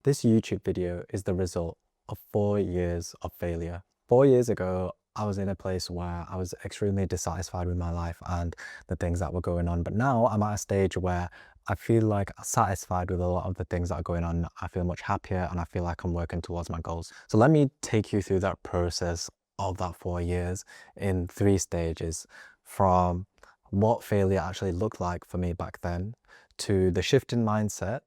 This YouTube video is the result of 4 years of failure. 4 years ago, I was in a place where I was extremely dissatisfied with my life and the things that were going on. But now I'm at a stage where I feel like I'm satisfied with a lot of the things that are going on. I feel much happier and I feel like I'm working towards my goals. So let me take you through that process of that 4 years in 3 stages, from what failure actually looked like for me back then, to the shift in mindset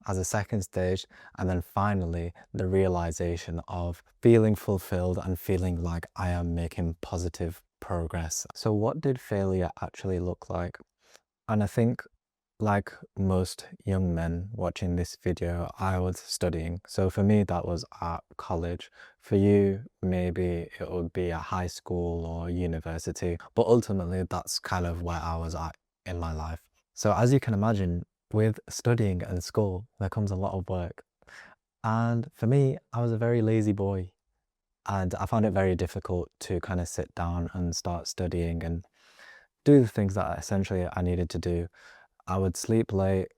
as a second stage, and then finally the realization of feeling fulfilled and feeling like I am making positive progress. So what did failure actually look like? And I think, like most young men watching this video, I was studying. So for me, that was at college. For you, maybe it would be at high school or university, but ultimately that's kind of where I was at in my life. So as you can imagine, with studying and school, there comes a lot of work. And for me, I was a very lazy boy. And I found it very difficult to kind of sit down and start studying and do the things that essentially I needed to do. I would sleep late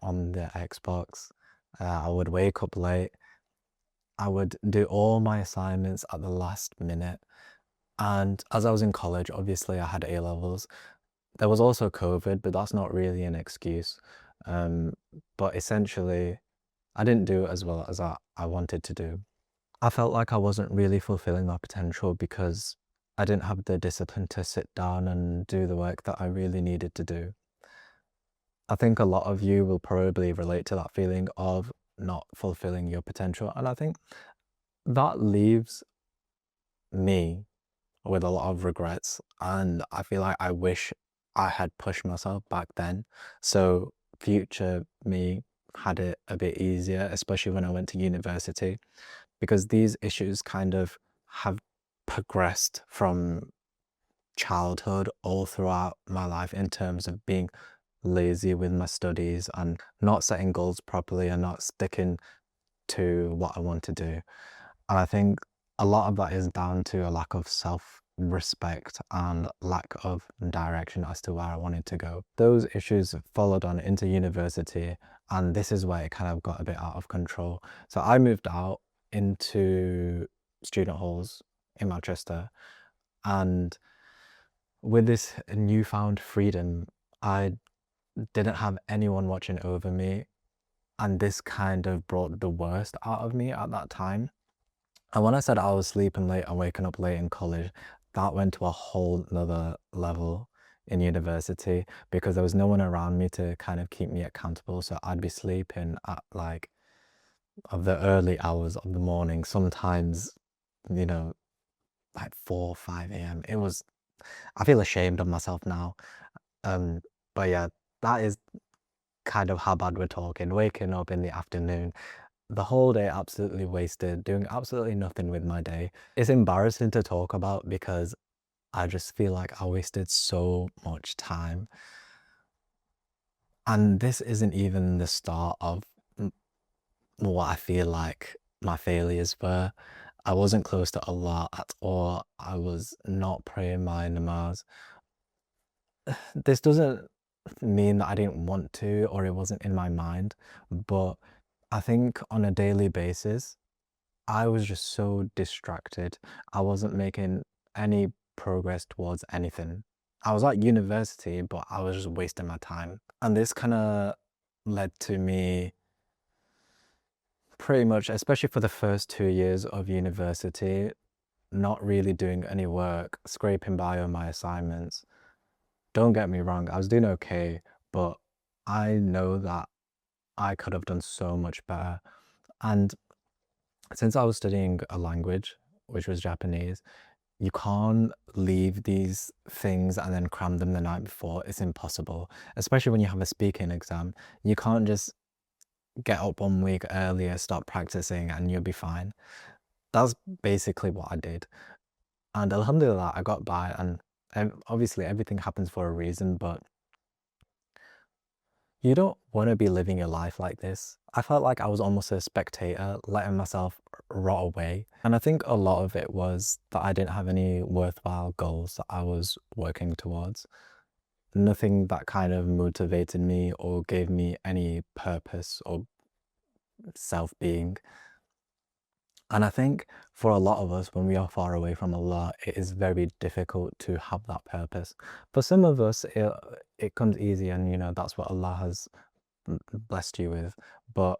on the Xbox. I would wake up late. I would do all my assignments at the last minute. And as I was in college, obviously I had A levels. There was also COVID, but that's not really an excuse. Um, but essentially, I didn't do as well as I wanted to do. I felt like I wasn't really fulfilling my potential because I didn't have the discipline to sit down and do the work that I really needed to do. I think a lot of you will probably relate to that feeling of not fulfilling your potential. And I think that leaves me with a lot of regrets. And I feel like I wish I had pushed myself back then. So future me had it a bit easier, especially when I went to university, because these issues kind of have progressed from childhood all throughout my life in terms of being lazy with my studies and not setting goals properly and not sticking to what I want to do. And I think a lot of that is down to a lack of self-respect and lack of direction as to where I wanted to go. Those issues followed on into university, and this is where it kind of got a bit out of control. So I moved out into student halls in Manchester, and with this newfound freedom, I didn't have anyone watching over me, and this kind of brought the worst out of me at that time. And when I said I was sleeping late and waking up late in college, that went to a whole nother level in university because there was no one around me to kind of keep me accountable. So I'd be sleeping at like of the early hours of the morning, sometimes, you know, like 4 or 5 a.m. It was, I feel ashamed of myself now. Um, but yeah, that is kind of how bad we're talking. Waking up in the afternoon, the whole day absolutely wasted, doing absolutely nothing with my day. It's embarrassing to talk about because I just feel like I wasted so much time. And this isn't even the start of what I feel like my failures were. I wasn't close to Allah at all. I was not praying my namaz. This doesn't mean that I didn't want to or it wasn't in my mind, but I think on a daily basis, I was just so distracted. I wasn't making any progress towards anything. I was at university, but I was just wasting my time. And this kind of led to me pretty much, especially for the first 2 years of university, not really doing any work, scraping by on my assignments. Don't get me wrong, I was doing okay, but I know that I could have done so much better. And since I was studying a language, which was Japanese, you can't leave these things and then cram them the night before. It's impossible, especially when you have a speaking exam. You can't just get up 1 week earlier, start practicing, and you'll be fine. That's basically what I did. And alhamdulillah, I got by, and obviously everything happens for a reason, but you don't want to be living your life like this. I felt like I was almost a spectator, letting myself rot away. And I think a lot of it was that I didn't have any worthwhile goals that I was working towards. Nothing that kind of motivated me or gave me any purpose or self-being. And I think for a lot of us, when we are far away from Allah, it is very difficult to have that purpose. For some of us, it comes easy, and that's what Allah has blessed you with. But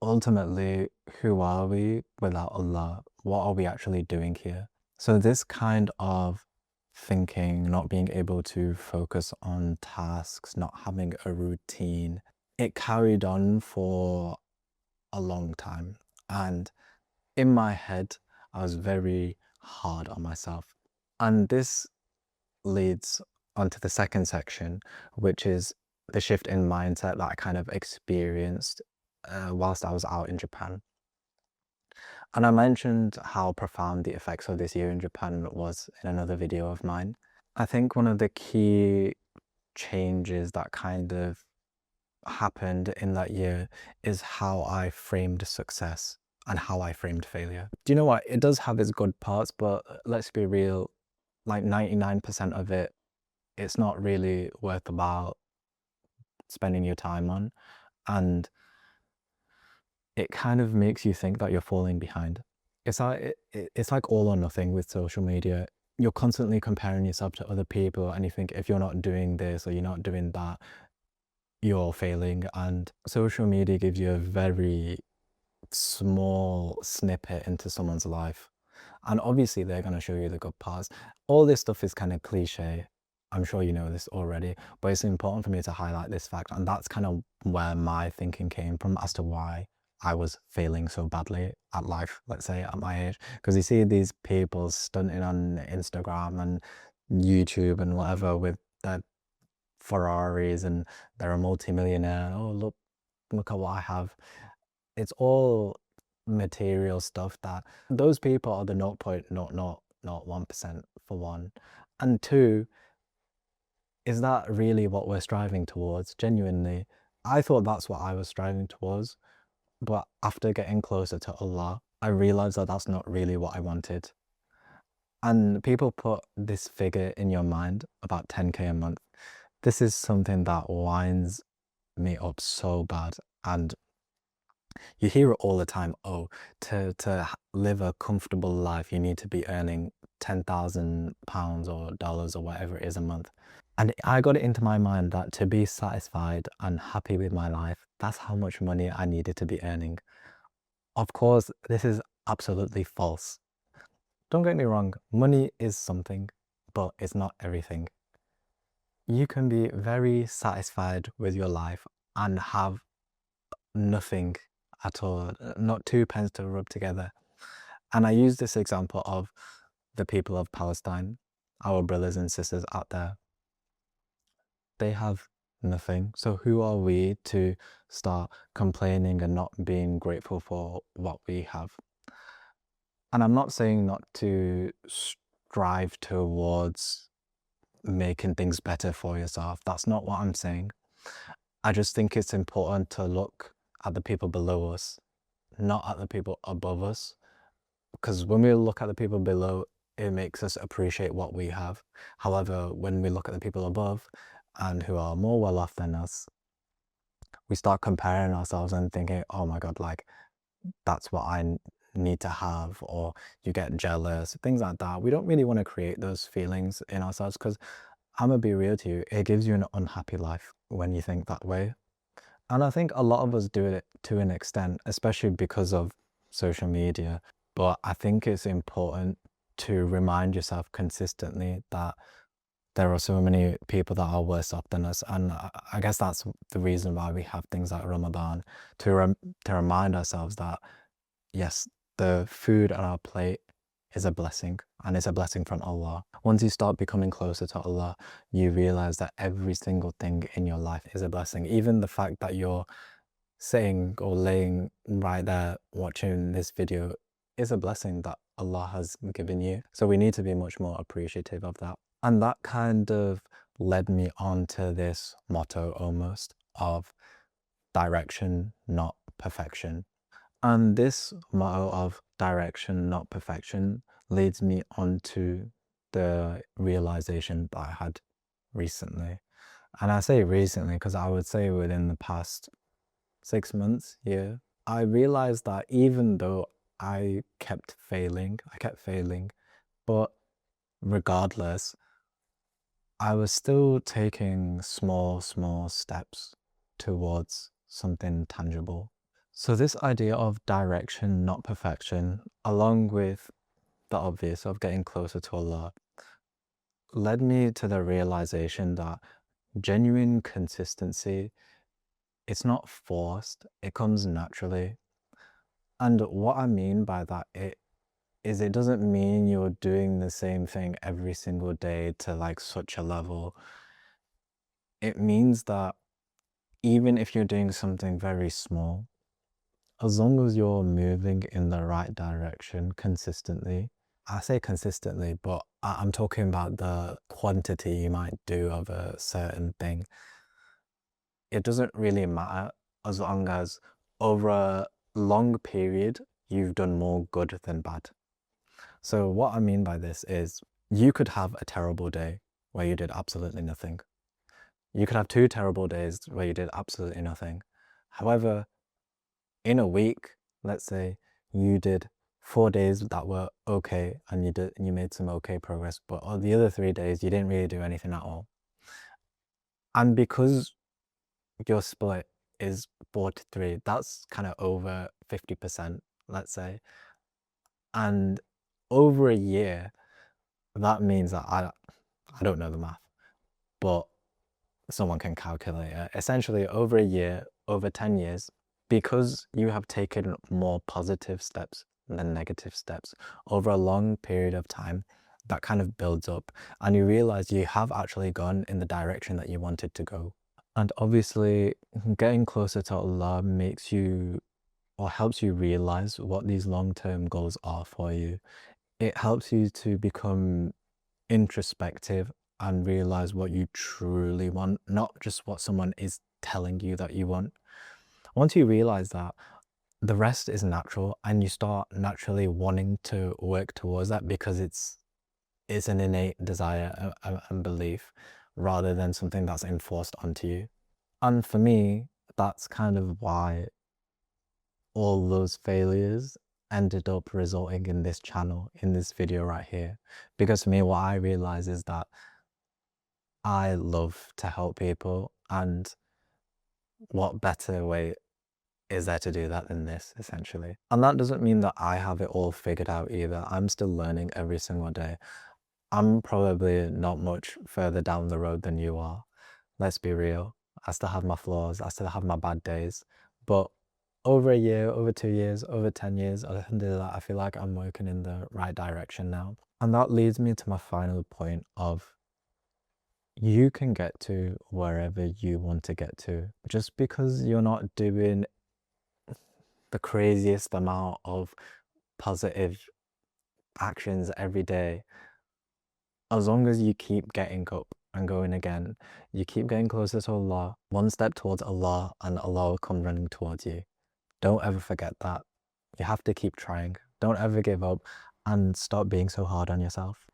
ultimately, who are we without Allah? What are we actually doing here? So this kind of thinking, not being able to focus on tasks, not having a routine, it carried on for a long time. And in my head, I was very hard on myself. And this leads onto the second section, which is the shift in mindset that I kind of experienced whilst I was out in Japan. And I mentioned how profound the effects of this year in Japan was in another video of mine. I think one of the key changes that kind of happened in that year is how I framed success and how I framed failure. Do you know what? It does have its good parts, but let's be real, like 99% of it, it's not really worth about spending your time on. And it kind of makes you think that you're falling behind. It's like all or nothing with social media. You're constantly comparing yourself to other people, and you think if you're not doing this or you're not doing that, you're failing. And social media gives you a very small snippet into someone's life, and obviously they're going to show you the good parts. All this stuff is kind of cliche. I'm sure you know this already, but it's important for me to highlight this fact, and that's kind of where my thinking came from as to why I was failing so badly at life, let's say, at my age. Because you see these people stunting on Instagram and YouTube and whatever with their Ferraris, and they're a multi-millionaire. Oh, look at what I have. It's all material stuff that those people are the 0.0001% for one. And two, is that really what we're striving towards? Genuinely, I thought that's what I was striving towards. But after getting closer to Allah, I realized that that's not really what I wanted. And people put this figure in your mind, about 10K a month. This is something that winds me up so bad. And you hear it all the time. Oh, to live a comfortable life, you need to be earning £10,000 or dollars or whatever it is a month. And I got it into my mind that to be satisfied and happy with my life, that's how much money I needed to be earning. Of course, this is absolutely false. Don't get me wrong, money is something, but it's not everything. You can be very satisfied with your life and have nothing at all, not two pence to rub together. And I use this example of the people of Palestine, our brothers and sisters out there. They have nothing. So who are we to start complaining and not being grateful for what we have? And I'm not saying not to strive towards making things better for yourself. That's not what I'm saying. I just think it's important to look at the people below us, not at the people above us. Because when we look at the people below, it makes us appreciate what we have. However, when we look at the people above and who are more well off than us, we start comparing ourselves and thinking, oh my God, like that's what I need to have, or you get jealous, things like that. We don't really want to create those feelings in ourselves, because I'm gonna be real to you, it gives you an unhappy life when you think that way. And I think a lot of us do it to an extent, especially because of social media. But I think it's important to remind yourself consistently that there are so many people that are worse off than us. And I guess that's the reason why we have things like Ramadan, to remind ourselves that, yes, the food on our plate is a blessing, and it's a blessing from Allah. Once you start becoming closer to Allah, you realize that every single thing in your life is a blessing. Even the fact that you're sitting or laying right there watching this video is a blessing that Allah has given you. So we need to be much more appreciative of that. And that kind of led me on to this motto almost of direction, not perfection. And this motto of direction, not perfection, leads me on to the realization that I had recently. And I say recently because I would say within the past 6 months, year, I realized that even though I kept failing, but regardless, I was still taking small steps towards something tangible. So this idea of direction, not perfection, along with the obvious of getting closer to Allah, led me to the realization that genuine consistency, it's not forced, it comes naturally. And what I mean by that it doesn't mean you're doing the same thing every single day to like such a level. It means that even if you're doing something very small, as long as you're moving in the right direction consistently, I say consistently, but I'm talking about the quantity you might do of a certain thing. It doesn't really matter as long as over a long period you've done more good than bad. So what I mean by this is you could have a terrible day where you did absolutely nothing. You could have two terrible days where you did absolutely nothing. However, in a week, let's say you did 4 days that were okay and you made some okay progress, but on the other 3 days you didn't really do anything at all. And because your split is 4 to 3, that's kind of over 50%, let's say. And over a year, that means that I don't know the math, but someone can calculate it. Essentially, over a year, over 10 years, because you have taken more positive steps than negative steps over a long period of time, that kind of builds up and you realize you have actually gone in the direction that you wanted to go. And obviously, getting closer to Allah makes you or helps you realize what these long-term goals are for you. It helps you to become introspective and realize what you truly want, not just what someone is telling you that you want. Once you realize that, the rest is natural and you start naturally wanting to work towards that because it's an innate desire and belief rather than something that's enforced onto you. And for me, that's kind of why all those failures ended up resulting in this channel, in this video right here. Because for me, what I realize is that I love to help people, and what better way is there to do that than this, essentially? And that doesn't mean that I have it all figured out either. I'm still learning every single day. I'm probably not much further down the road than you are. Let's be real. I still have my flaws. I still have my bad days. But over a year, over 2 years, over 10 years, alhamdulillah, I feel like I'm working in the right direction now. And that leads me to my final point of you can get to wherever you want to get to. Just because you're not doing the craziest amount of positive actions every day, as long as you keep getting up and going again, you keep getting closer to Allah, one step towards Allah, and Allah will come running towards you. Don't ever forget that. You have to keep trying. Don't ever give up and stop being so hard on yourself.